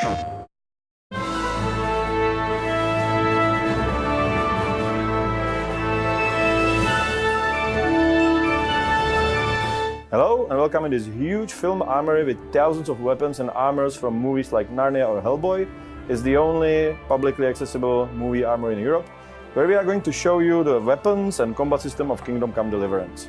Hello and welcome in this huge film armory with thousands of weapons and armors from movies like Narnia or Hellboy. It's the only publicly accessible movie armory in Europe, where we are going to show you the weapons and combat system of Kingdom Come Deliverance.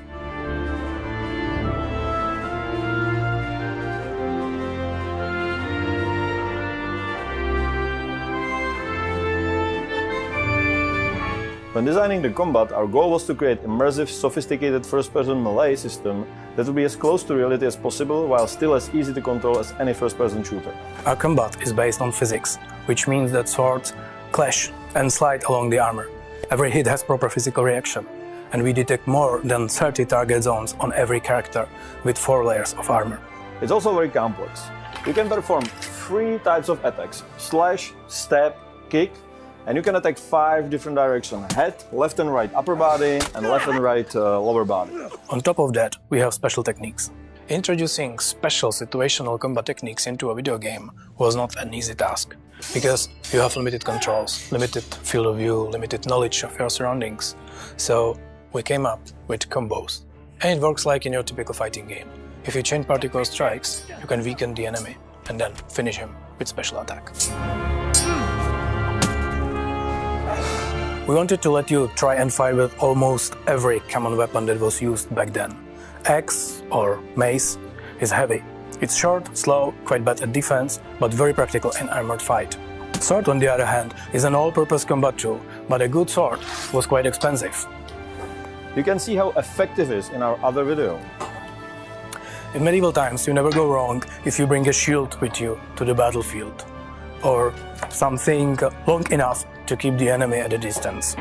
When designing the combat, our goal was to create immersive, sophisticated first-person melee system that would be as close to reality as possible while still as easy to control as any first-person shooter. Our combat is based on physics, which means that swords clash and slide along the armor. Every hit has proper physical reaction, and we detect more than 30 target zones on every character with 4 layers of armor. It's also very complex. You can perform 3 types of attacks: slash, stab, kick, and you can attack 5 different directions: head, left and right upper body, and left and right lower body. On top of that, we have special techniques. Introducing special situational combat techniques into a video game was not an easy task, because you have limited controls, limited field of view, limited knowledge of your surroundings. So we came up with combos. And it works like in your typical fighting game. If you chain particular strikes, you can weaken the enemy and then finish him with special attack. We wanted to let you try and fight with almost every common weapon that was used back then. Axe, or mace, is heavy. It's short, slow, quite bad at defense, but very practical in armored fight. Sword, on the other hand, is an all-purpose combat tool, but a good sword was quite expensive. You can see how effective it is in our other video. In medieval times, you never go wrong if you bring a shield with you to the battlefield, or something long enough to keep the enemy at a distance.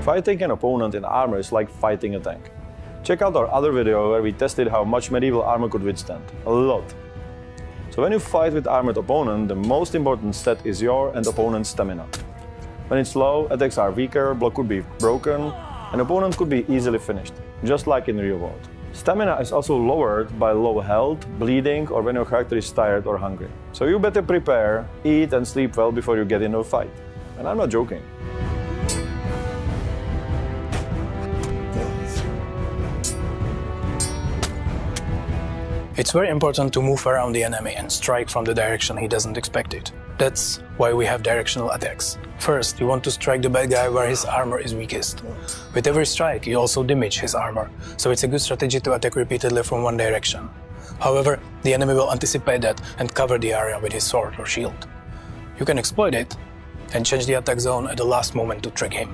Fighting an opponent in armor is like fighting a tank. Check out our other video where we tested how much medieval armor could withstand. A lot. So when you fight with armored opponent, the most important stat is your and opponent's stamina. When it's low, attacks are weaker, block could be broken, and opponent could be easily finished, just like in the real world. Stamina is also lowered by low health, bleeding, or when your character is tired or hungry. So you better prepare, eat and sleep well before you get into a fight. And I'm not joking. It's very important to move around the enemy and strike from the direction he doesn't expect it. That's why we have directional attacks. First, you want to strike the bad guy where his armor is weakest. With every strike, you also damage his armor, so it's a good strategy to attack repeatedly from one direction. However, the enemy will anticipate that and cover the area with his sword or shield. You can exploit it and change the attack zone at the last moment to trick him.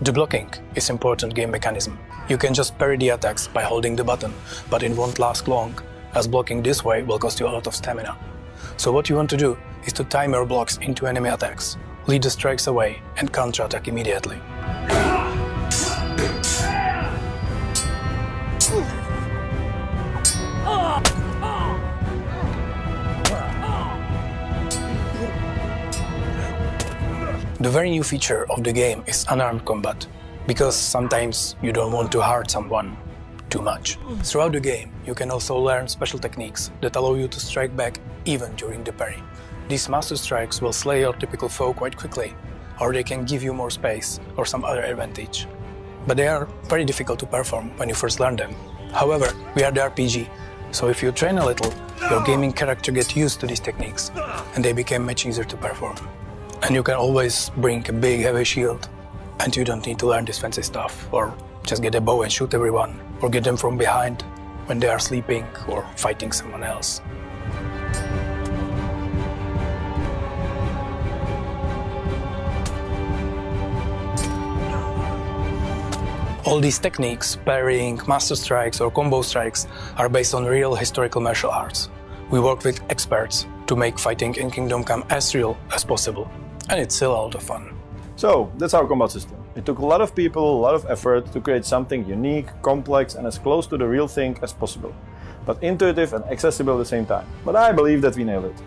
The blocking is an important game mechanism. You can just parry the attacks by holding the button, but it won't last long, as blocking this way will cost you a lot of stamina. So what you want to do is to time your blocks into enemy attacks, lead the strikes away, and counter-attack immediately. The very new feature of the game is unarmed combat, because sometimes you don't want to hurt someone too much. Throughout the game, you can also learn special techniques that allow you to strike back even during the parry. These master strikes will slay your typical foe quite quickly, or they can give you more space or some other advantage. But they are very difficult to perform when you first learn them. However, we are the RPG, so if you train a little, your gaming character gets used to these techniques, and they become much easier to perform. And you can always bring a big heavy shield, and you don't need to learn this fancy stuff, or just get a bow and shoot everyone, or get them from behind when they are sleeping or fighting someone else. All these techniques, parrying, master strikes or combo strikes, are based on real historical martial arts. We worked with experts to make fighting in Kingdom Come as real as possible. And it's still a lot of fun. So, that's our combat system. It took a lot of people, a lot of effort to create something unique, complex and as close to the real thing as possible, but intuitive and accessible at the same time. But I believe that we nailed it.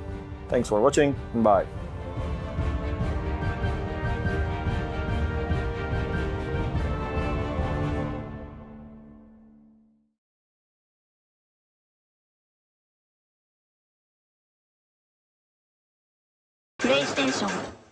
Thanks for watching, and bye. PlayStation